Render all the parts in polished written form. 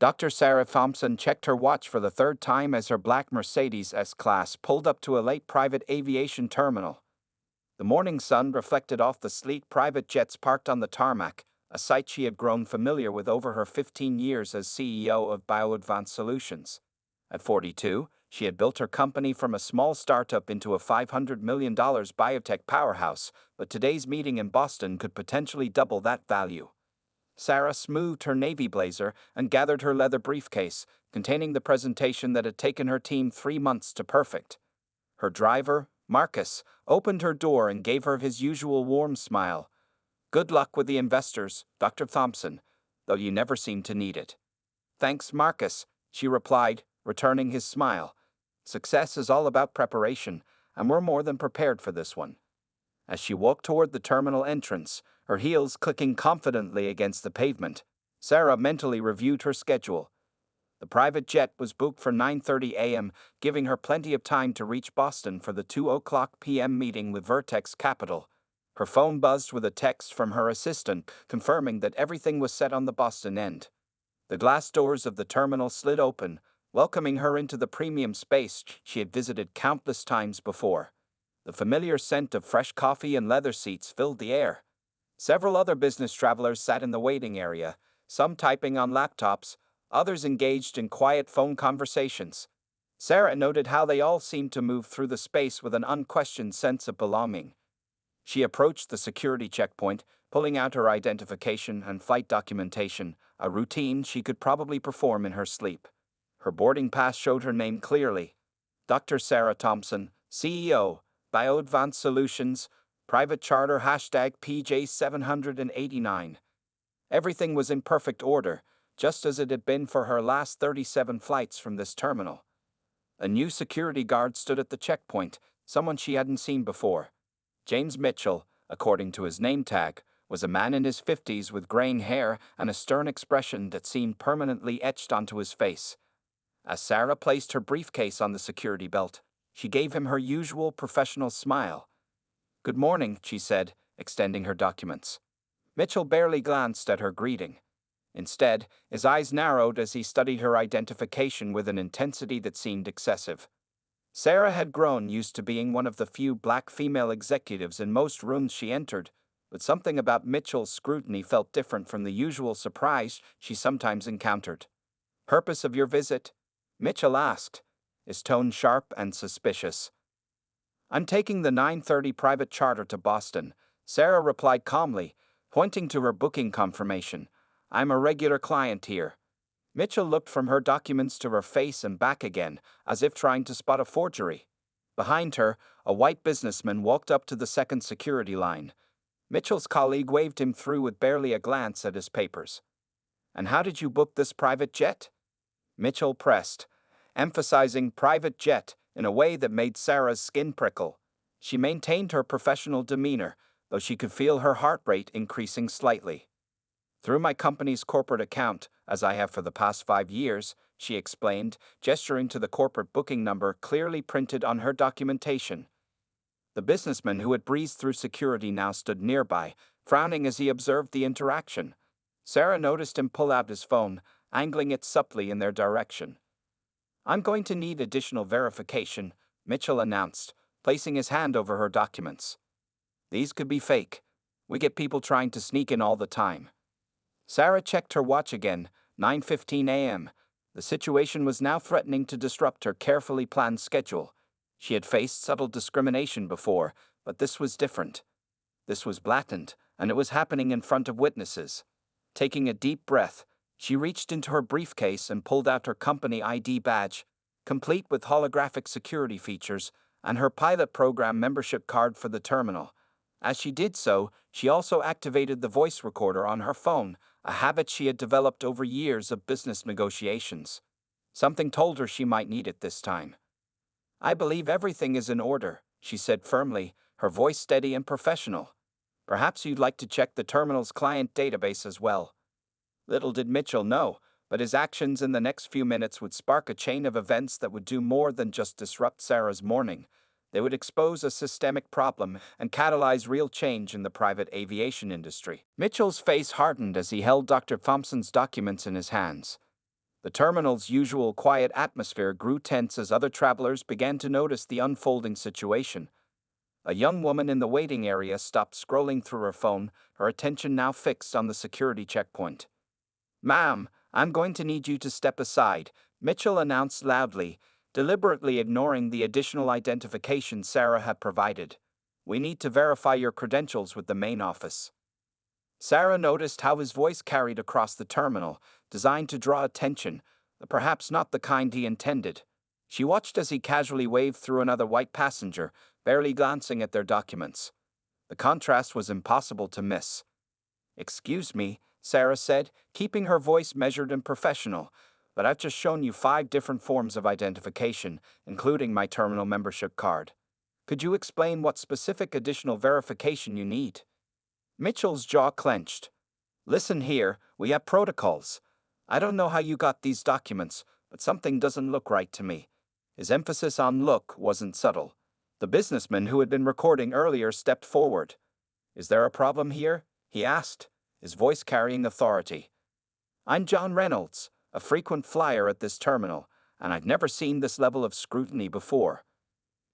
Dr. Sarah Thompson checked her watch for the third time as her black Mercedes S-Class pulled up to a late private aviation terminal. The morning sun reflected off the sleek private jets parked on the tarmac, a sight she had grown familiar with over her 15 years as CEO of BioAdvanced Solutions. At 42, she had built her company from a small startup into a $500 million biotech powerhouse, but today's meeting in Boston could potentially double that value. Sarah smoothed her navy blazer and gathered her leather briefcase, containing the presentation that had taken her team 3 months to perfect. Her driver, Marcus, opened her door and gave her his usual warm smile. "Good luck with the investors, Dr. Thompson, though you never seem to need it." "Thanks, Marcus," she replied, returning his smile. "Success is all about preparation, and we're more than prepared for this one." As she walked toward the terminal entrance, her heels clicking confidently against the pavement, Sarah mentally reviewed her schedule. The private jet was booked for 9:30 a.m., giving her plenty of time to reach Boston for the 2:00 p.m. meeting with Vertex Capital. Her phone buzzed with a text from her assistant, confirming that everything was set on the Boston end. The glass doors of the terminal slid open, welcoming her into the premium space she had visited countless times before. The familiar scent of fresh coffee and leather seats filled the air. Several other business travelers sat in the waiting area, some typing on laptops, others engaged in quiet phone conversations. Sarah noted how they all seemed to move through the space with an unquestioned sense of belonging. She approached the security checkpoint, pulling out her identification and flight documentation, a routine she could probably perform in her sleep. Her boarding pass showed her name clearly: Dr. Sarah Thompson, CEO, BioAdvanced Solutions, private charter #PJ789. Everything was in perfect order, just as it had been for her last 37 flights from this terminal. A new security guard stood at the checkpoint, someone she hadn't seen before. James Mitchell, according to his name tag, was a man in his 50s with graying hair and a stern expression that seemed permanently etched onto his face. As Sarah placed her briefcase on the security belt, she gave him her usual professional smile. "Good morning," she said, extending her documents. Mitchell barely glanced at her greeting. Instead, his eyes narrowed as he studied her identification with an intensity that seemed excessive. Sarah had grown used to being one of the few black female executives in most rooms she entered, but something about Mitchell's scrutiny felt different from the usual surprise she sometimes encountered. "Purpose of your visit?" Mitchell asked, his tone sharp and suspicious. "I'm taking the 9:30 private charter to Boston," Sarah replied calmly, pointing to her booking confirmation. "I'm a regular client here." Mitchell looked from her documents to her face and back again, as if trying to spot a forgery. Behind her, a white businessman walked up to the second security line. Mitchell's colleague waved him through with barely a glance at his papers. "And how did you book this private jet?" Mitchell pressed, emphasizing private jet in a way that made Sarah's skin prickle. She maintained her professional demeanor, though she could feel her heart rate increasing slightly. "Through my company's corporate account, as I have for the past 5 years," she explained, gesturing to the corporate booking number clearly printed on her documentation. The businessman who had breezed through security now stood nearby, frowning as he observed the interaction. Sarah noticed him pull out his phone, angling it subtly in their direction. "I'm going to need additional verification," Mitchell announced, placing his hand over her documents. "These could be fake. We get people trying to sneak in all the time." Sarah checked her watch again, 9:15 a.m. The situation was now threatening to disrupt her carefully planned schedule. She had faced subtle discrimination before, but this was different. This was blatant, and it was happening in front of witnesses. Taking a deep breath, she reached into her briefcase and pulled out her company ID badge, complete with holographic security features, and her pilot program membership card for the terminal. As she did so, she also activated the voice recorder on her phone, a habit she had developed over years of business negotiations. Something told her she might need it this time. "I believe everything is in order," she said firmly, her voice steady and professional. "Perhaps you'd like to check the terminal's client database as well." Little did Mitchell know, but his actions in the next few minutes would spark a chain of events that would do more than just disrupt Sarah's morning. They would expose a systemic problem and catalyze real change in the private aviation industry. Mitchell's face hardened as he held Dr. Thompson's documents in his hands. The terminal's usual quiet atmosphere grew tense as other travelers began to notice the unfolding situation. A young woman in the waiting area stopped scrolling through her phone, her attention now fixed on the security checkpoint. "Ma'am, I'm going to need you to step aside," Mitchell announced loudly, deliberately ignoring the additional identification Sarah had provided. "We need to verify your credentials with the main office." Sarah noticed how his voice carried across the terminal, designed to draw attention, but perhaps not the kind he intended. She watched as he casually waved through another white passenger, barely glancing at their documents. The contrast was impossible to miss. "Excuse me," Sarah said, keeping her voice measured and professional, "but I've just shown you 5 different forms of identification, including my terminal membership card. Could you explain what specific additional verification you need?" Mitchell's jaw clenched. "Listen here, we have protocols. I don't know how you got these documents, but something doesn't look right to me." His emphasis on look wasn't subtle. The businessman who had been recording earlier stepped forward. "Is there a problem here?" he asked, his voice carrying authority. "I'm John Reynolds, a frequent flyer at this terminal, and I've never seen this level of scrutiny before."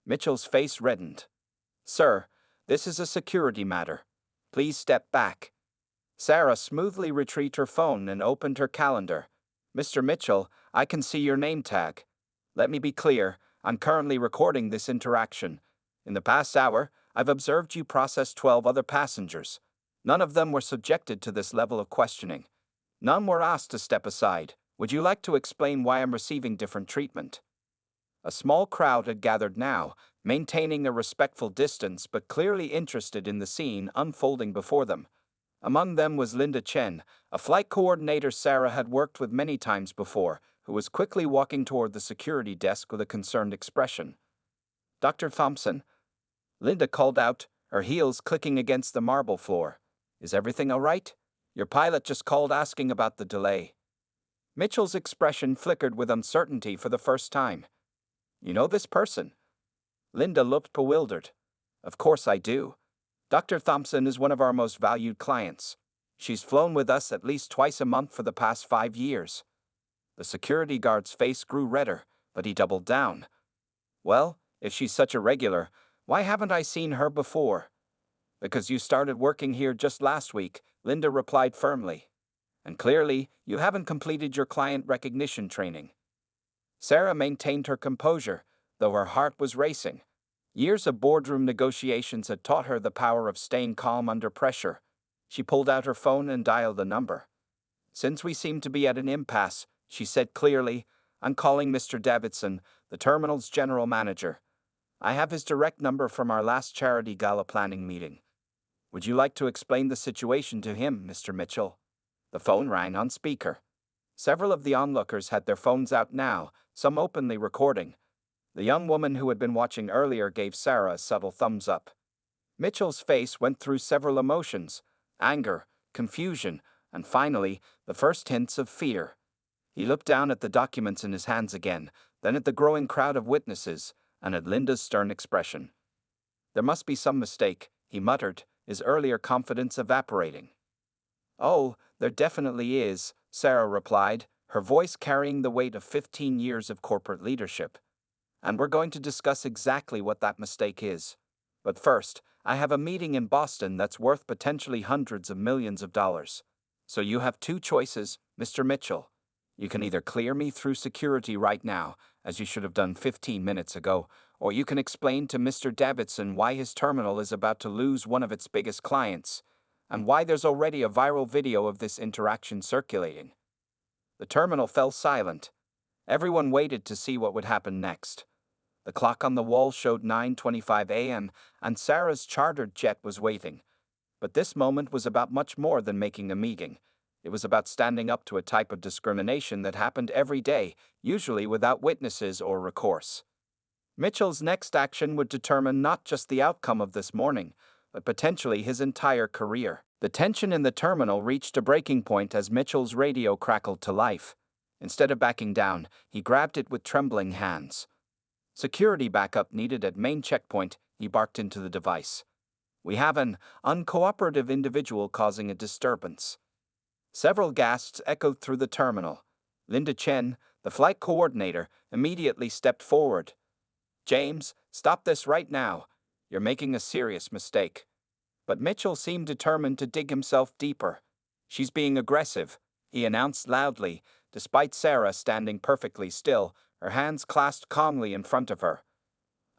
Mitchell's face reddened. "Sir, this is a security matter. Please step back." Sarah smoothly retrieved her phone and opened her calendar. "Mr. Mitchell, I can see your name tag. Let me be clear, I'm currently recording this interaction. In the past hour, I've observed you process 12 other passengers. None of them were subjected to this level of questioning. None were asked to step aside. Would you like to explain why I'm receiving different treatment?" A small crowd had gathered now, maintaining a respectful distance but clearly interested in the scene unfolding before them. Among them was Linda Chen, a flight coordinator Sarah had worked with many times before, who was quickly walking toward the security desk with a concerned expression. "Dr. Thompson," Linda called out, her heels clicking against the marble floor. "Is everything all right? Your pilot just called asking about the delay." Mitchell's expression flickered with uncertainty for the first time. "You know this person?" Linda looked bewildered. "Of course I do. Dr. Thompson is one of our most valued clients. She's flown with us at least twice a month for the past 5 years." The security guard's face grew redder, but he doubled down. "Well, if she's such a regular, why haven't I seen her before?" "Because you started working here just last week," Linda replied firmly. "And clearly, you haven't completed your client recognition training." Sarah maintained her composure, though her heart was racing. Years of boardroom negotiations had taught her the power of staying calm under pressure. She pulled out her phone and dialed a number. "Since we seem to be at an impasse," she said clearly, "I'm calling Mr. Davidson, the terminal's general manager. I have his direct number from our last charity gala planning meeting. Would you like to explain the situation to him, Mr. Mitchell?" The phone rang on speaker. Several of the onlookers had their phones out now, some openly recording. The young woman who had been watching earlier gave Sarah a subtle thumbs up. Mitchell's face went through several emotions: anger, confusion, and finally, the first hints of fear. He looked down at the documents in his hands again, then at the growing crowd of witnesses, and at Linda's stern expression. "There must be some mistake," he muttered, his earlier confidence evaporating. "Oh, there definitely is," Sarah replied, her voice carrying the weight of 15 years of corporate leadership. "And we're going to discuss exactly what that mistake is. But first, I have a meeting in Boston that's worth potentially hundreds of millions of dollars. So you have 2 choices, Mr. Mitchell. You can either clear me through security right now, as you should have done 15 minutes ago, or you can explain to Mr. Davidson why his terminal is about to lose one of its biggest clients, and why there's already a viral video of this interaction circulating." The terminal fell silent. Everyone waited to see what would happen next. The clock on the wall showed 9:25 a.m., and Sarah's chartered jet was waiting. But this moment was about much more than making a meeting. It was about standing up to a type of discrimination that happened every day, usually without witnesses or recourse. Mitchell's next action would determine not just the outcome of this morning, but potentially his entire career. The tension in the terminal reached a breaking point as Mitchell's radio crackled to life. Instead of backing down, he grabbed it with trembling hands. "Security backup needed at main checkpoint," he barked into the device. "We have an uncooperative individual causing a disturbance." Several gasps echoed through the terminal. Linda Chen, the flight coordinator, immediately stepped forward. James, stop this right now. You're making a serious mistake. But Mitchell seemed determined to dig himself deeper. She's being aggressive, he announced loudly, despite Sarah standing perfectly still, her hands clasped calmly in front of her.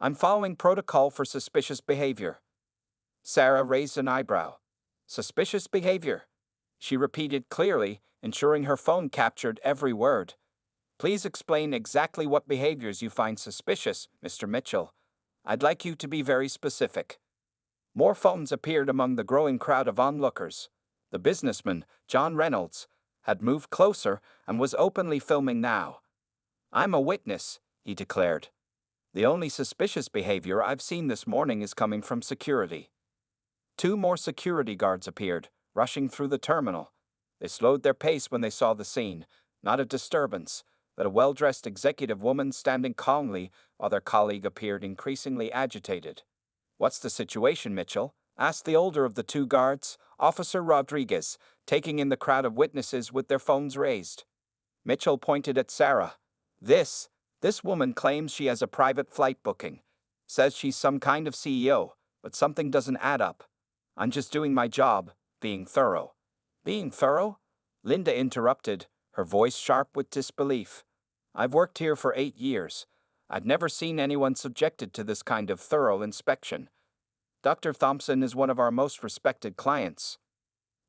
I'm following protocol for suspicious behavior. Sarah raised an eyebrow. Suspicious behavior? She repeated clearly, ensuring her phone captured every word. Please explain exactly what behaviors you find suspicious, Mr. Mitchell. I'd like you to be very specific. More phones appeared among the growing crowd of onlookers. The businessman, John Reynolds, had moved closer and was openly filming now. I'm a witness, he declared. The only suspicious behavior I've seen this morning is coming from security. 2 more security guards appeared, rushing through the terminal. They slowed their pace when they saw the scene, not a disturbance, but a well-dressed executive woman standing calmly while their colleague appeared increasingly agitated. What's the situation, Mitchell? Asked the older of the 2 guards, Officer Rodriguez, taking in the crowd of witnesses with their phones raised. Mitchell pointed at Sarah. This woman claims she has a private flight booking. Says she's some kind of CEO, but something doesn't add up. I'm just doing my job, being thorough. Being thorough? Linda interrupted, her voice sharp with disbelief. I've worked here for 8 years. I've never seen anyone subjected to this kind of thorough inspection. Dr. Thompson is one of our most respected clients.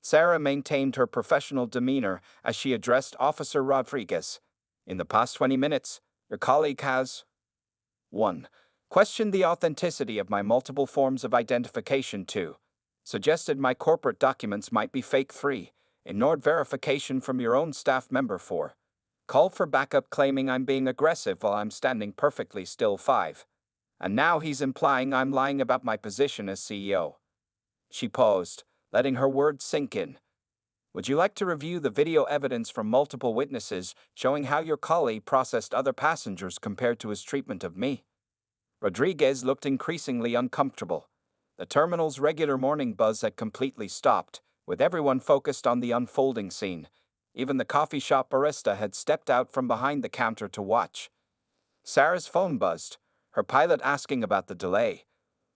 Sarah maintained her professional demeanor as she addressed Officer Rodriguez. In the past 20 minutes, your colleague has 1. Questioned the authenticity of my multiple forms of identification. 2. Suggested my corporate documents might be fake. 3. Ignored verification from your own staff member. 4. Called for backup claiming I'm being aggressive while I'm standing perfectly still. 5. And now he's implying I'm lying about my position as CEO. She paused, letting her words sink in. Would you like to review the video evidence from multiple witnesses showing how your colleague processed other passengers compared to his treatment of me? Rodriguez looked increasingly uncomfortable. The terminal's regular morning buzz had completely stopped, with everyone focused on the unfolding scene. Even the coffee shop barista had stepped out from behind the counter to watch. Sarah's phone buzzed, her pilot asking about the delay.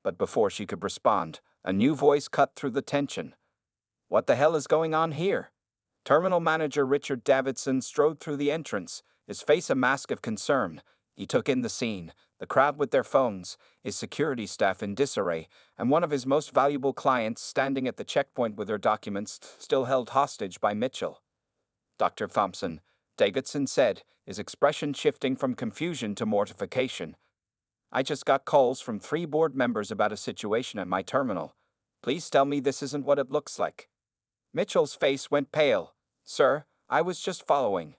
But before she could respond, a new voice cut through the tension. What the hell is going on here? Terminal manager Richard Davidson strode through the entrance, his face a mask of concern. He took in the scene, the crowd with their phones, his security staff in disarray, and one of his most valuable clients standing at the checkpoint with her documents still held hostage by Mitchell. Dr. Thompson, Davidson said, his expression shifting from confusion to mortification. I just got calls from 3 board members about a situation at my terminal. Please tell me this isn't what it looks like. Mitchell's face went pale. Sir, I was just following.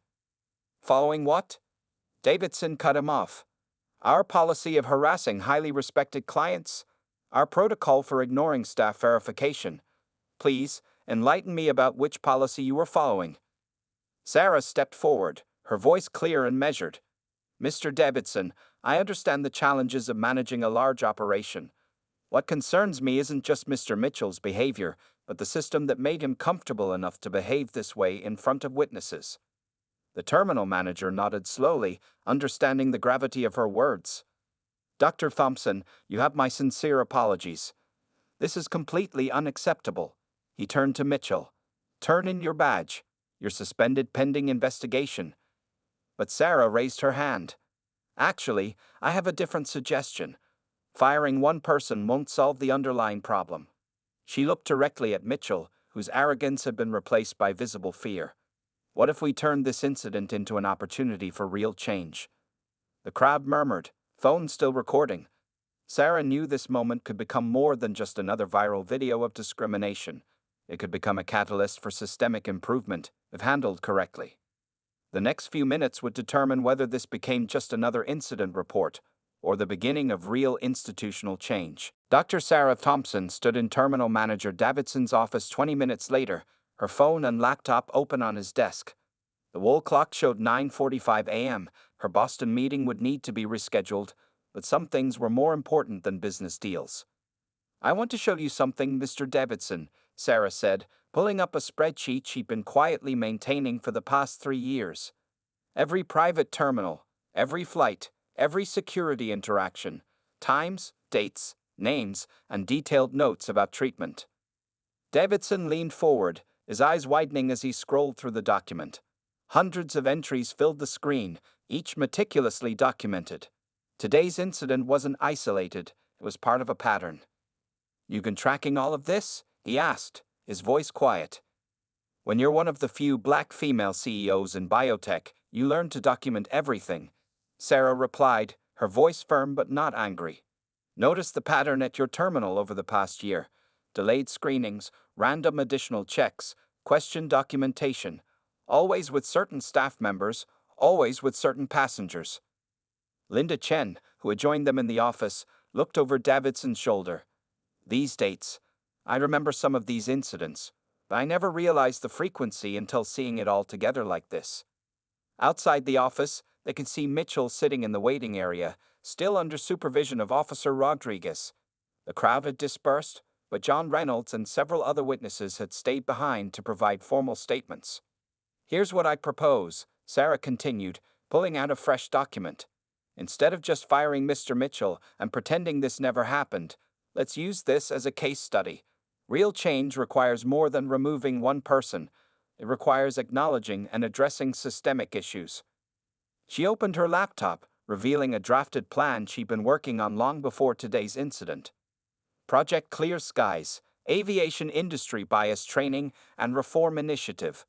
Following what? Davidson cut him off. Our policy of harassing highly respected clients? Our protocol for ignoring staff verification. Please, enlighten me about which policy you were following. Sarah stepped forward, her voice clear and measured. Mr. Davidson, I understand the challenges of managing a large operation. What concerns me isn't just Mr. Mitchell's behavior, but the system that made him comfortable enough to behave this way in front of witnesses. The terminal manager nodded slowly, understanding the gravity of her words. Dr. Thompson, you have my sincere apologies. This is completely unacceptable. He turned to Mitchell. Turn in your badge. You're suspended pending investigation. But Sarah raised her hand. Actually, I have a different suggestion. Firing one person won't solve the underlying problem. She looked directly at Mitchell, whose arrogance had been replaced by visible fear. What if we turned this incident into an opportunity for real change? The crowd murmured, phone still recording. Sarah knew this moment could become more than just another viral video of discrimination. It could become a catalyst for systemic improvement, if handled correctly. The next few minutes would determine whether this became just another incident report, or the beginning of real institutional change. Dr. Sarah Thompson stood in Terminal Manager Davidson's office 20 minutes later, her phone and laptop open on his desk. The wall clock showed 9:45 a.m. Her Boston meeting would need to be rescheduled, but some things were more important than business deals. I want to show you something, Mr. Davidson, Sarah said, pulling up a spreadsheet she'd been quietly maintaining for the past 3 years. Every private terminal, every flight, every security interaction, times, dates, names, and detailed notes about treatment. Davidson leaned forward, his eyes widening as he scrolled through the document. Hundreds of entries filled the screen, each meticulously documented. Today's incident wasn't isolated, it was part of a pattern. "You been tracking all of this?" he asked, his voice quiet. "When you're one of the few black female CEOs in biotech, you learn to document everything," Sarah replied, her voice firm but not angry. "Notice the pattern at your terminal over the past year. Delayed screenings, random additional checks, question documentation, always with certain staff members, always with certain passengers." Linda Chen, who had joined them in the office, looked over Davidson's shoulder. "These dates. I remember some of these incidents, but I never realized the frequency until seeing it all together like this." Outside the office, they could see Mitchell sitting in the waiting area, still under supervision of Officer Rodriguez. The crowd had dispersed, but John Reynolds and several other witnesses had stayed behind to provide formal statements. "Here's what I propose," Sarah continued, pulling out a fresh document. "Instead of just firing Mr. Mitchell and pretending this never happened, let's use this as a case study. Real change requires more than removing one person. It requires acknowledging and addressing systemic issues." She opened her laptop, revealing a drafted plan she'd been working on long before today's incident. Project Clear Skies, Aviation Industry Bias Training and Reform Initiative.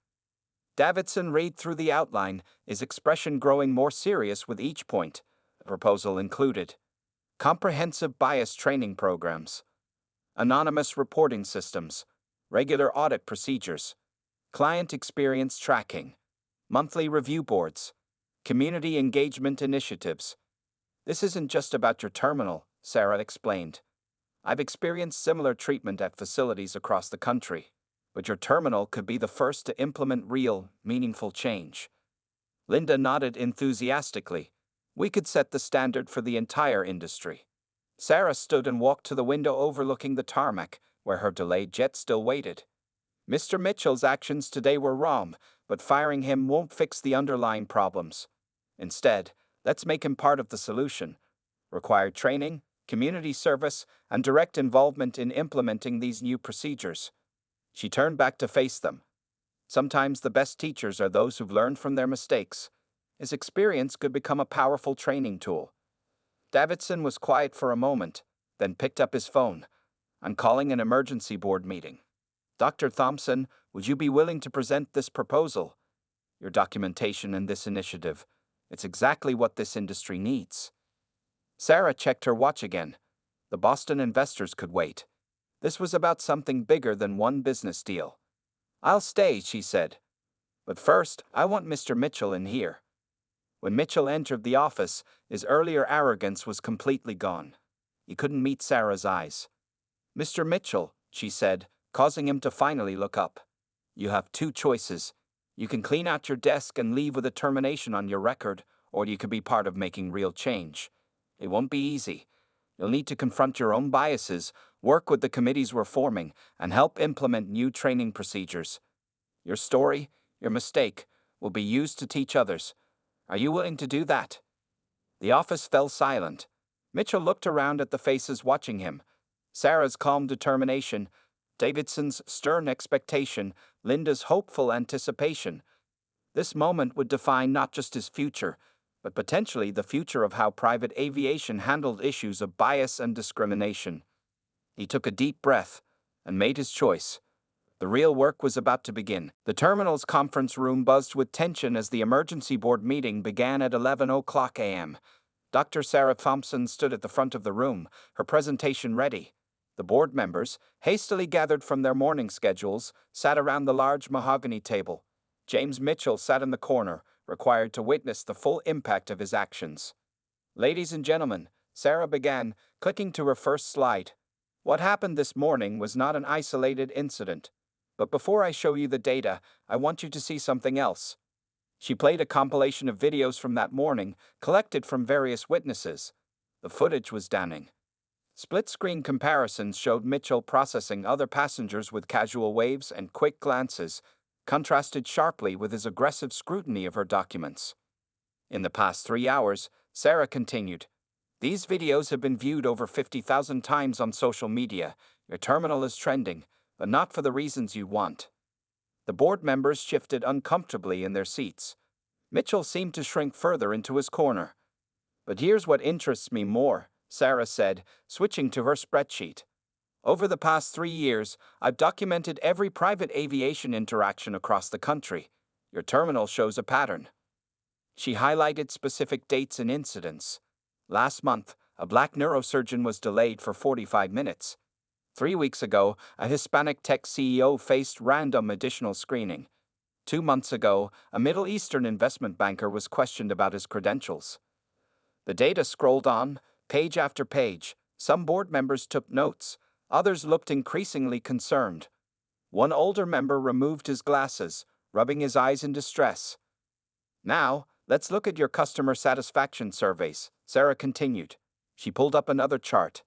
Davidson read through the outline, his expression growing more serious with each point. The proposal included comprehensive bias training programs, anonymous reporting systems, regular audit procedures, client experience tracking, monthly review boards, community engagement initiatives. "This isn't just about your terminal," Sarah explained. "I've experienced similar treatment at facilities across the country, but your terminal could be the first to implement real, meaningful change." Linda nodded enthusiastically. "We could set the standard for the entire industry." Sarah stood and walked to the window overlooking the tarmac, where her delayed jet still waited. "Mr. Mitchell's actions today were wrong, but firing him won't fix the underlying problems. Instead, let's make him part of the solution. Required training, community service, and direct involvement in implementing these new procedures." She turned back to face them. "Sometimes the best teachers are those who've learned from their mistakes." His experience could become a powerful training tool. Davidson was quiet for a moment, then picked up his phone. "I'm calling an emergency board meeting. Dr. Thompson, would you be willing to present this proposal? Your documentation and this initiative. It's exactly what this industry needs." Sarah checked her watch again. The Boston investors could wait. This was about something bigger than one business deal. "I'll stay," she said. "But first, I want Mr. Mitchell in here." When Mitchell entered the office, his earlier arrogance was completely gone. He couldn't meet Sarah's eyes. "Mr. Mitchell," she said, causing him to finally look up. "You have two choices. You can clean out your desk and leave with a termination on your record, or you can be part of making real change. It won't be easy. You'll need to confront your own biases, work with the committees we're forming, and help implement new training procedures. Your story, your mistake, will be used to teach others. Are you willing to do that?" The office fell silent. Mitchell looked around at the faces watching him. Sarah's calm determination, Davidson's stern expectation, Linda's hopeful anticipation. This moment would define not just his future, but potentially the future of how private aviation handled issues of bias and discrimination. He took a deep breath and made his choice. The real work was about to begin. The terminal's conference room buzzed with tension as the emergency board meeting began at 11:00 a.m. Dr. Sarah Thompson stood at the front of the room, her presentation ready. The board members, hastily gathered from their morning schedules, sat around the large mahogany table. James Mitchell sat in the corner, required to witness the full impact of his actions. "Ladies and gentlemen," Sarah began, clicking to her first slide. "What happened this morning was not an isolated incident. But before I show you the data, I want you to see something else." She played a compilation of videos from that morning, collected from various witnesses. The footage was damning. Split-screen comparisons showed Mitchell processing other passengers with casual waves and quick glances, contrasted sharply with his aggressive scrutiny of her documents. In the past 3 hours, Sarah continued, these videos have been viewed over 50,000 times on social media. Your terminal is trending, but not for the reasons you want. The board members shifted uncomfortably in their seats. Mitchell seemed to shrink further into his corner. But here's what interests me more, Sarah said, switching to her spreadsheet. Over the past 3 years, I've documented every private aviation interaction across the country. Your terminal shows a pattern. She highlighted specific dates and incidents. Last month, a black neurosurgeon was delayed for 45 minutes. 3 weeks ago, a Hispanic tech CEO faced random additional screening. 2 months ago, a Middle Eastern investment banker was questioned about his credentials. The data scrolled on, page after page. Some board members took notes. Others looked increasingly concerned. One older member removed his glasses, rubbing his eyes in distress. Now, let's look at your customer satisfaction surveys, Sarah continued. She pulled up another chart.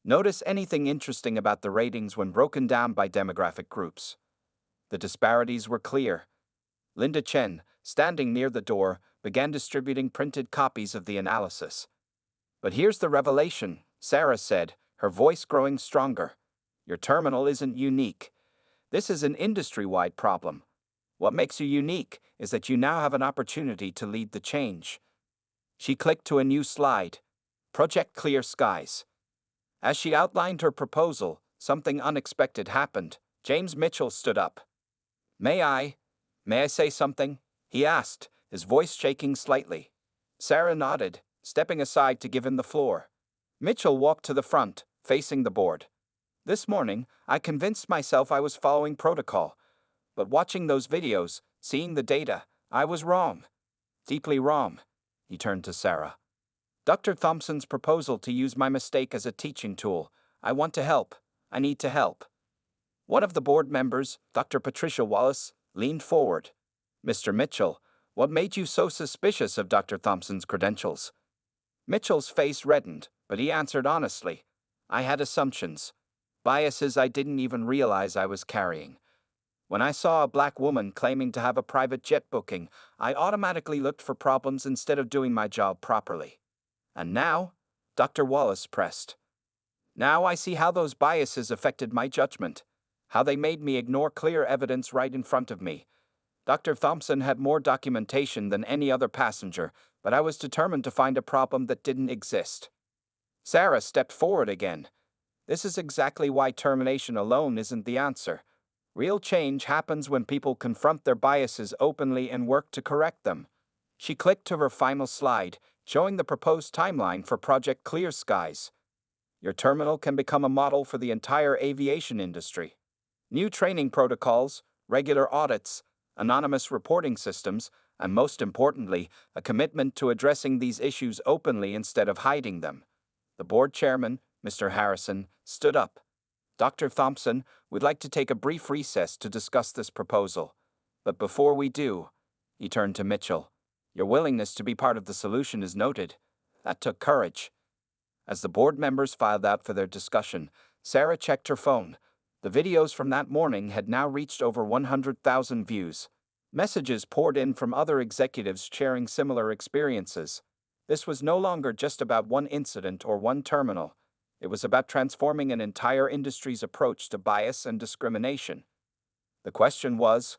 Notice anything interesting about the ratings when broken down by demographic groups. The disparities were clear. Linda Chen, standing near the door, began distributing printed copies of the analysis. But here's the revelation, Sarah said, her voice growing stronger. Your terminal isn't unique. This is an industry-wide problem. What makes you unique is that you now have an opportunity to lead the change. She clicked to a new slide. Project Clear Skies. As she outlined her proposal, something unexpected happened. James Mitchell stood up. May I say something? He asked, his voice shaking slightly. Sarah nodded, stepping aside to give him the floor. Mitchell walked to the front, facing the board. This morning, I convinced myself I was following protocol. But watching those videos, seeing the data, I was wrong. Deeply wrong. He turned to Sarah. Dr. Thompson's proposal to use my mistake as a teaching tool. I want to help. I need to help. One of the board members, Dr. Patricia Wallace, leaned forward. Mr. Mitchell, what made you so suspicious of Dr. Thompson's credentials? Mitchell's face reddened, but he answered honestly. I had assumptions. Biases I didn't even realize I was carrying. When I saw a black woman claiming to have a private jet booking, I automatically looked for problems instead of doing my job properly. And now, Dr. Wallace pressed. Now I see how those biases affected my judgment, how they made me ignore clear evidence right in front of me. Dr. Thompson had more documentation than any other passenger, but I was determined to find a problem that didn't exist. Sarah stepped forward again. This is exactly why termination alone isn't the answer. Real change happens when people confront their biases openly and work to correct them. She clicked to her final slide, showing the proposed timeline for Project Clear Skies. Your terminal can become a model for the entire aviation industry. New training protocols, regular audits, anonymous reporting systems, and most importantly, a commitment to addressing these issues openly instead of hiding them. The board chairman, Mr. Harrison, stood up. Dr. Thompson, we'd like to take a brief recess to discuss this proposal. But before we do, he turned to Mitchell. Your willingness to be part of the solution is noted. That took courage. As the board members filed out for their discussion, Sarah checked her phone. The videos from that morning had now reached over 100,000 views. Messages poured in from other executives sharing similar experiences. This was no longer just about one incident or one terminal. It was about transforming an entire industry's approach to bias and discrimination. The question was,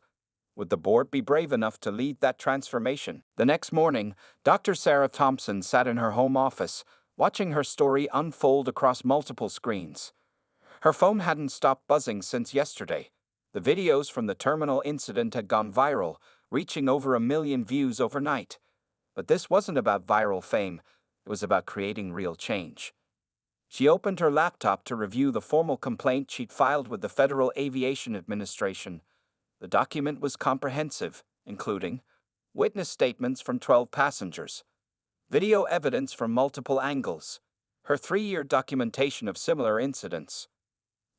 would the board be brave enough to lead that transformation? The next morning, Dr. Sarah Thompson sat in her home office, watching her story unfold across multiple screens. Her phone hadn't stopped buzzing since yesterday. The videos from the terminal incident had gone viral, reaching over 1 million views overnight. But this wasn't about viral fame. It was about creating real change. She opened her laptop to review the formal complaint she'd filed with the Federal Aviation Administration. The document was comprehensive, including witness statements from 12 passengers, video evidence from multiple angles, her 3-year documentation of similar incidents,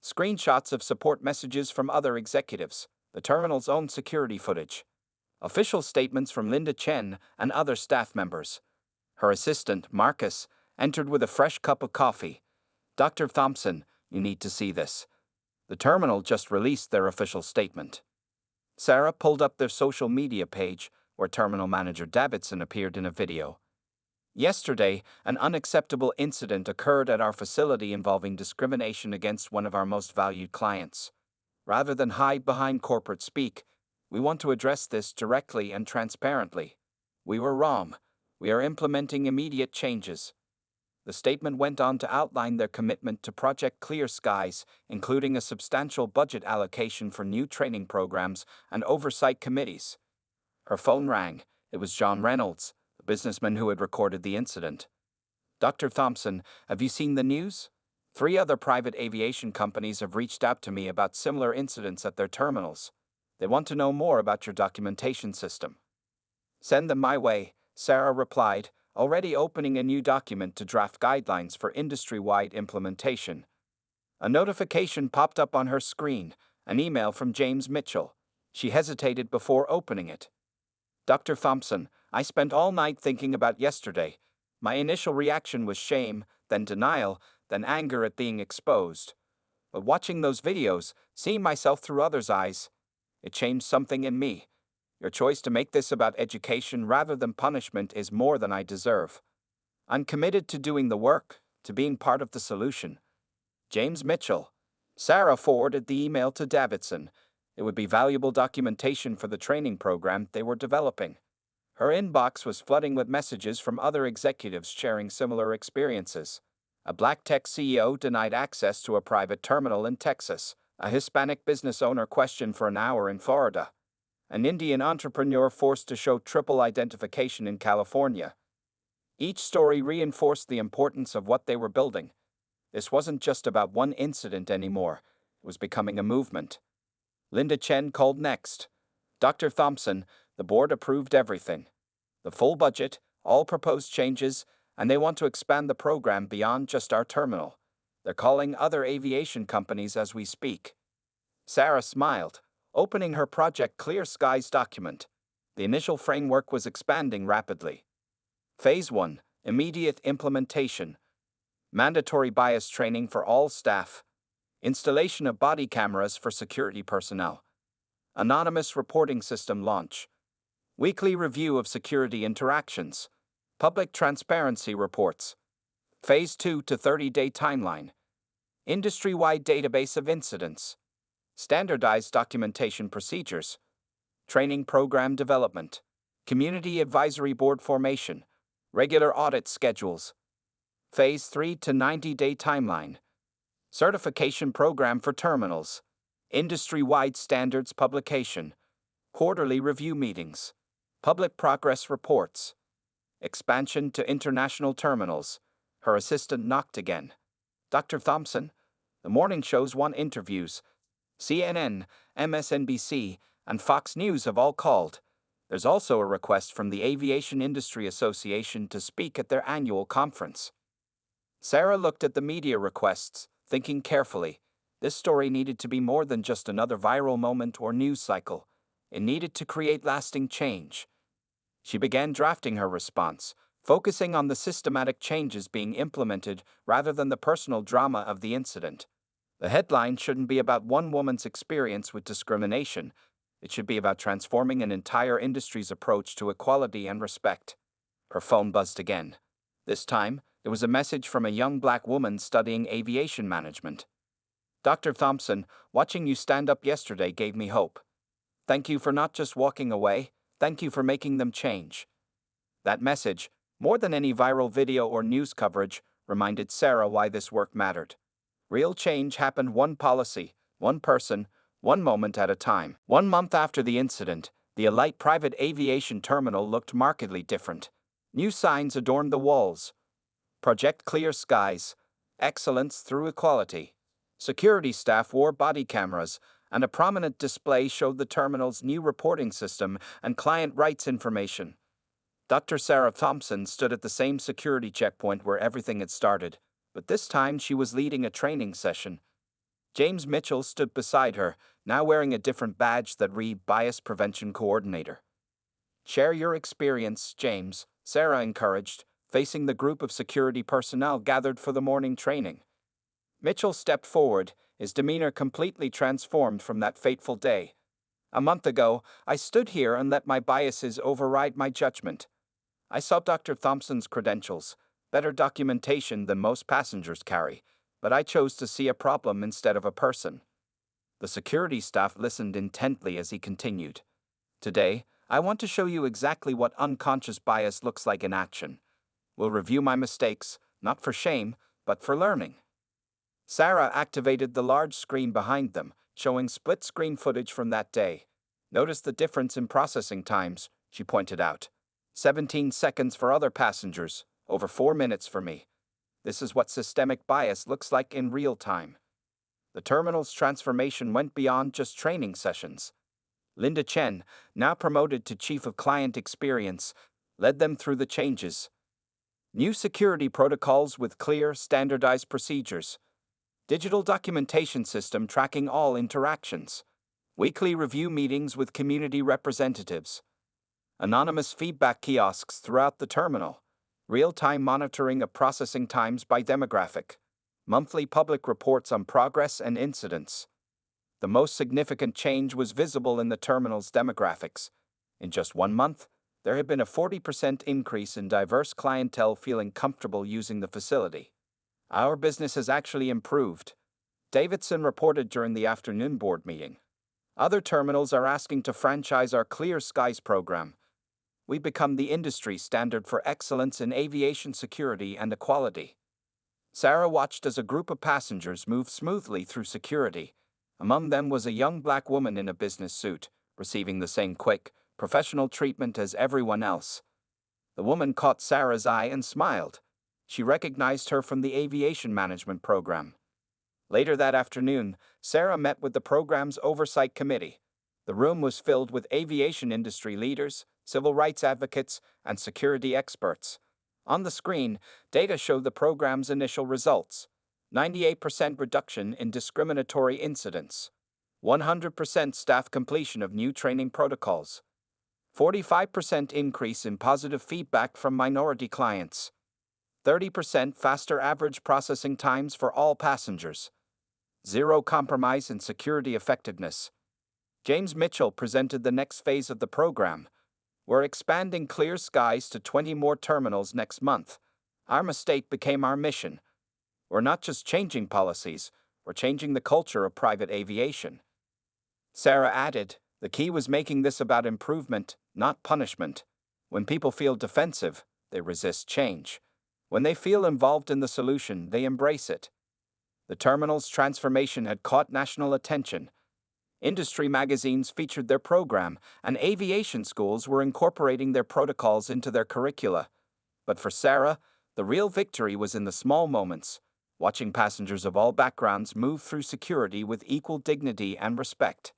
screenshots of support messages from other executives, the terminal's own security footage, official statements from Linda Chen and other staff members. Her assistant, Marcus, entered with a fresh cup of coffee. Dr. Thompson, you need to see this. The terminal just released their official statement. Sarah pulled up their social media page, where Terminal Manager Davidson appeared in a video. Yesterday, an unacceptable incident occurred at our facility involving discrimination against one of our most valued clients. Rather than hide behind corporate speak, we want to address this directly and transparently. We were wrong. We are implementing immediate changes. The statement went on to outline their commitment to Project Clear Skies, including a substantial budget allocation for new training programs and oversight committees. Her phone rang. It was John Reynolds, the businessman who had recorded the incident. "Dr. Thompson, have you seen the news? 3 other private aviation companies have reached out to me about similar incidents at their terminals. They want to know more about your documentation system." "Send them my way," Sarah replied, already opening a new document to draft guidelines for industry-wide implementation. A notification popped up on her screen, an email from James Mitchell. She hesitated before opening it. "Dr. Thompson, I spent all night thinking about yesterday. My initial reaction was shame, then denial, then anger at being exposed. But watching those videos, seeing myself through others' eyes, it changed something in me. Your choice to make this about education rather than punishment is more than I deserve. I'm committed to doing the work, to being part of the solution." James Mitchell. Sarah forwarded the email to Davidson. It would be valuable documentation for the training program they were developing. Her inbox was flooding with messages from other executives sharing similar experiences. A black tech CEO denied access to a private terminal in Texas. A Hispanic business owner questioned for an hour in Florida. An Indian entrepreneur forced to show triple identification in California. Each story reinforced the importance of what they were building. This wasn't just about one incident anymore. It was becoming a movement. Linda Chen called next. "Dr. Thompson, the board approved everything. The full budget, all proposed changes, and they want to expand the program beyond just our terminal. They're calling other aviation companies as we speak." Sarah smiled, opening her Project Clear Skies document. The initial framework was expanding rapidly. Phase 1, immediate implementation. Mandatory bias training for all staff. Installation of body cameras for security personnel. Anonymous reporting system launch. Weekly review of security interactions. Public transparency reports. Phase 2 to 30-day timeline. Industry-wide database of incidents. Standardized documentation procedures. Training program development. Community advisory board formation. Regular audit schedules. Phase 3 to 90-day timeline. Certification program for terminals. Industry-wide standards publication. Quarterly review meetings. Public progress reports. Expansion to international terminals. Her assistant knocked again. "Dr. Thompson, the morning shows want interviews. CNN, MSNBC, and Fox News have all called. There's also a request from the Aviation Industry Association to speak at their annual conference." Sarah looked at the media requests, thinking carefully. This story needed to be more than just another viral moment or news cycle. It needed to create lasting change. She began drafting her response, focusing on the systematic changes being implemented rather than the personal drama of the incident. The headline shouldn't be about one woman's experience with discrimination. It should be about transforming an entire industry's approach to equality and respect. Her phone buzzed again. This time, there was a message from a young black woman studying aviation management. "Dr. Thompson, watching you stand up yesterday gave me hope. Thank you for not just walking away, thank you for making them change." That message, more than any viral video or news coverage, reminded Sarah why this work mattered. Real change happened one policy, one person, one moment at a time. 1 month after the incident, the Alight private aviation terminal looked markedly different. New signs adorned the walls. Project Clear Skies, excellence through equality. Security staff wore body cameras, and a prominent display showed the terminal's new reporting system and client rights information. Dr. Sarah Thompson stood at the same security checkpoint where everything had started, but this time she was leading a training session. James Mitchell stood beside her, now wearing a different badge that read Bias Prevention Coordinator. "Share your experience, James," Sarah encouraged, facing the group of security personnel gathered for the morning training. Mitchell stepped forward, his demeanor completely transformed from that fateful day. A month ago, I stood here and let my biases override my judgment. I saw Dr. Thompson's credentials, better documentation than most passengers carry, but I chose to see a problem instead of a person. The security staff listened intently as he continued. Today, I want to show you exactly what unconscious bias looks like in action. We'll review my mistakes, not for shame, but for learning. Sarah activated the large screen behind them, showing split-screen footage from that day. Notice the difference in processing times, she pointed out. 17 seconds for other passengers, over 4 minutes for me. This is what systemic bias looks like in real time. The terminal's transformation went beyond just training sessions. Linda Chen, now promoted to Chief of Client Experience, led them through the changes. New security protocols with clear, standardized procedures. Digital documentation system tracking all interactions. Weekly review meetings with community representatives. Anonymous feedback kiosks throughout the terminal. Real-time monitoring of processing times by demographic. Monthly public reports on progress and incidents. The most significant change was visible in the terminal's demographics. In just 1 month, there had been a 40% increase in diverse clientele feeling comfortable using the facility. Our business has actually improved, Davidson reported during the afternoon board meeting. Other terminals are asking to franchise our Clear Skies program. We become the industry standard for excellence in aviation security and equality. Sarah watched as a group of passengers moved smoothly through security. Among them was a young black woman in a business suit, receiving the same quick, professional treatment as everyone else. The woman caught Sarah's eye and smiled. She recognized her from the aviation management program. Later that afternoon, Sarah met with the program's oversight committee. The room was filled with aviation industry leaders, civil rights advocates, and security experts. On the screen, data showed the program's initial results. 98% reduction in discriminatory incidents. 100% staff completion of new training protocols. 45% increase in positive feedback from minority clients. 30% faster average processing times for all passengers. Zero compromise in security effectiveness. James Mitchell presented the next phase of the program. We're expanding Clear Skies to 20 more terminals next month. Our mistake became our mission. We're not just changing policies, we're changing the culture of private aviation. Sarah added, the key was making this about improvement, not punishment. When people feel defensive, they resist change. When they feel involved in the solution, they embrace it. The terminal's transformation had caught national attention. Industry magazines featured their program, and aviation schools were incorporating their protocols into their curricula. But for Sarah, the real victory was in the small moments, watching passengers of all backgrounds move through security with equal dignity and respect.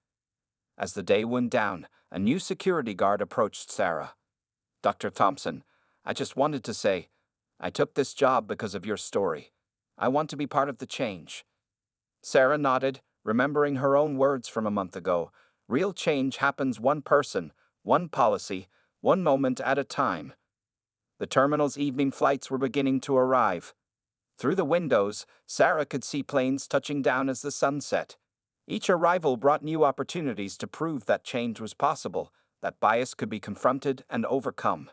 As the day wound down, a new security guard approached Sarah. Dr. Thompson, I just wanted to say, I took this job because of your story. I want to be part of the change. Sarah nodded, remembering her own words from a month ago. Real change happens one person, one policy, one moment at a time. The terminal's evening flights were beginning to arrive. Through the windows, Sarah could see planes touching down as the sun set. Each arrival brought new opportunities to prove that change was possible, that bias could be confronted and overcome.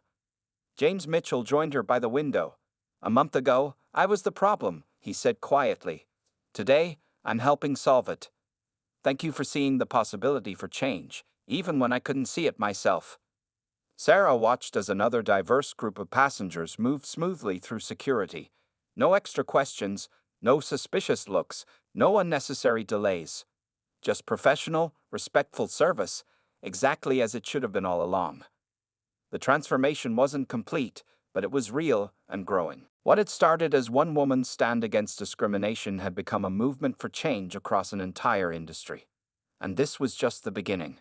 James Mitchell joined her by the window. A month ago, I was the problem, he said quietly. Today, I'm helping solve it. Thank you for seeing the possibility for change, even when I couldn't see it myself. Sarah watched as another diverse group of passengers moved smoothly through security. No extra questions, no suspicious looks, no unnecessary delays. Just professional, respectful service, exactly as it should have been all along. The transformation wasn't complete, but it was real and growing. What had started as one woman's stand against discrimination had become a movement for change across an entire industry. And this was just the beginning.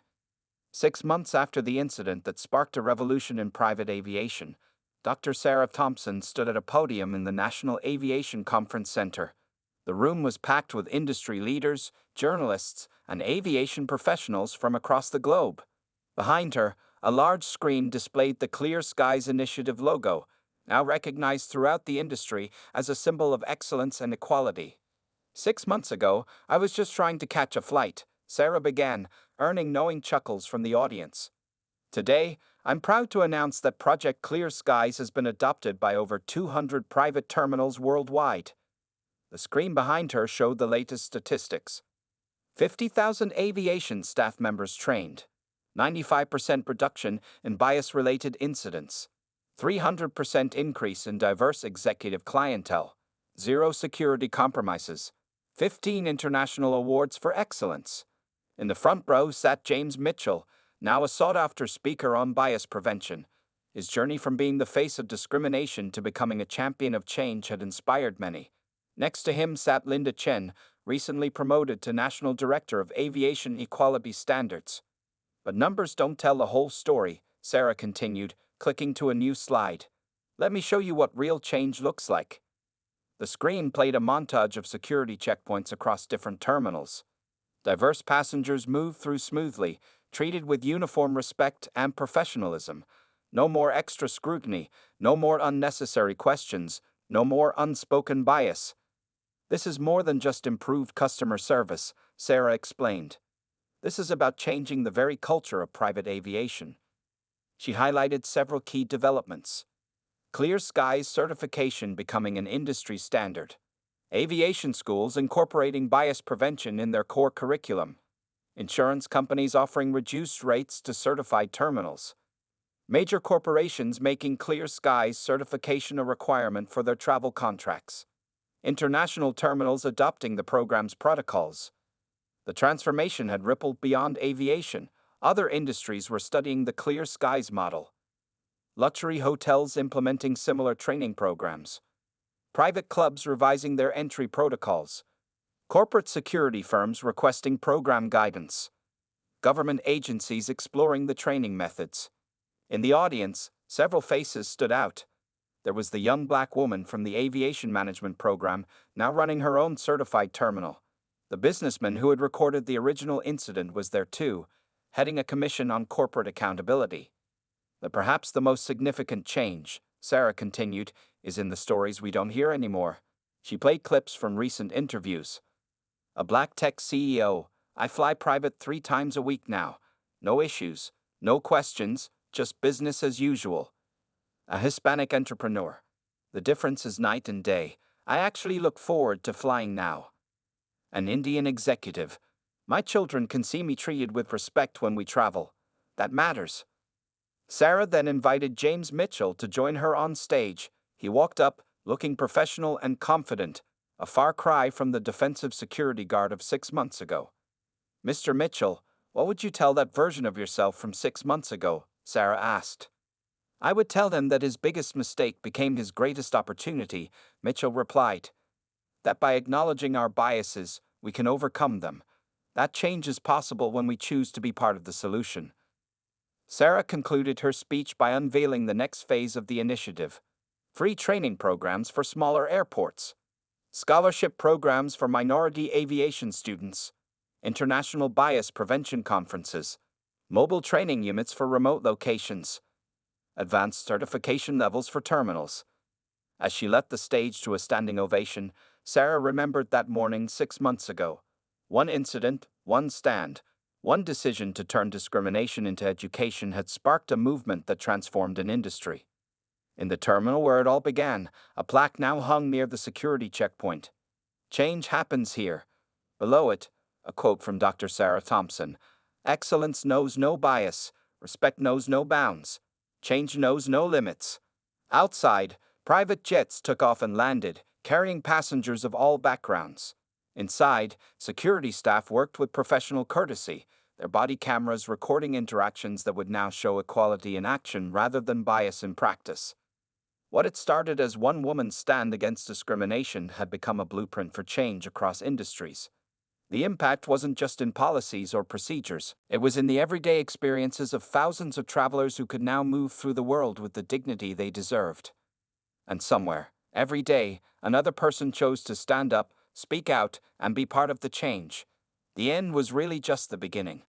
6 months after the incident that sparked a revolution in private aviation, Dr. Sarah Thompson stood at a podium in the National Aviation Conference Center. The room was packed with industry leaders, journalists, and aviation professionals from across the globe. Behind her, a large screen displayed the Clear Skies Initiative logo, now recognized throughout the industry as a symbol of excellence and equality. 6 months ago, I was just trying to catch a flight, Sarah began, earning knowing chuckles from the audience. Today, I'm proud to announce that Project Clear Skies has been adopted by over 200 private terminals worldwide. The screen behind her showed the latest statistics. 50,000 aviation staff members trained, 95% reduction in bias-related incidents, 300% increase in diverse executive clientele, 0 security compromises, 15 international awards for excellence. In the front row sat James Mitchell, now a sought-after speaker on bias prevention. His journey from being the face of discrimination to becoming a champion of change had inspired many. Next to him sat Linda Chen, recently promoted to National Director of Aviation Equality Standards. But numbers don't tell the whole story, Sarah continued, clicking to a new slide. Let me show you what real change looks like. The screen played a montage of security checkpoints across different terminals. Diverse passengers moved through smoothly, treated with uniform respect and professionalism. No more extra scrutiny, no more unnecessary questions, no more unspoken bias. This is more than just improved customer service, Sarah explained. This is about changing the very culture of private aviation. She highlighted several key developments. Clear Skies certification becoming an industry standard. Aviation schools incorporating bias prevention in their core curriculum. Insurance companies offering reduced rates to certified terminals. Major corporations making Clear Skies certification a requirement for their travel contracts. International terminals adopting the program's protocols. The transformation had rippled beyond aviation. Other industries were studying the Clear Skies model. Luxury hotels implementing similar training programs. Private clubs revising their entry protocols. Corporate security firms requesting program guidance. Government agencies exploring the training methods. In the audience, several faces stood out. There was the young black woman from the aviation management program, now running her own certified terminal. The businessman who had recorded the original incident was there too, heading a commission on corporate accountability. But perhaps the most significant change, Sarah continued, is in the stories we don't hear anymore. She played clips from recent interviews. A black tech CEO, I fly private 3 times a week now. No issues, no questions, just business as usual. A Hispanic entrepreneur. The difference is night and day. I actually look forward to flying now. An Indian executive. My children can see me treated with respect when we travel. That matters. Sarah then invited James Mitchell to join her on stage. He walked up, looking professional and confident, a far cry from the defensive security guard of 6 months ago. Mr. Mitchell, what would you tell that version of yourself from 6 months ago? Sarah asked. I would tell them that his biggest mistake became his greatest opportunity, Mitchell replied. That by acknowledging our biases, we can overcome them. That change is possible when we choose to be part of the solution. Sarah concluded her speech by unveiling the next phase of the initiative. Free training programs for smaller airports. Scholarship programs for minority aviation students. International bias prevention conferences. Mobile training units for remote locations. Advanced certification levels for terminals. As she left the stage to a standing ovation, Sarah remembered that morning 6 months ago. One incident, one stand, one decision to turn discrimination into education had sparked a movement that transformed an industry. In the terminal where it all began, a plaque now hung near the security checkpoint. Change happens here. Below it, a quote from Dr. Sarah Thompson. Excellence knows no bias, respect knows no bounds. Change knows no limits. Outside, private jets took off and landed, carrying passengers of all backgrounds. Inside, security staff worked with professional courtesy, their body cameras recording interactions that would now show equality in action rather than bias in practice. What had started as one woman's stand against discrimination had become a blueprint for change across industries. The impact wasn't just in policies or procedures, it was in the everyday experiences of thousands of travelers who could now move through the world with the dignity they deserved. And somewhere, every day, another person chose to stand up, speak out, and be part of the change. The end was really just the beginning.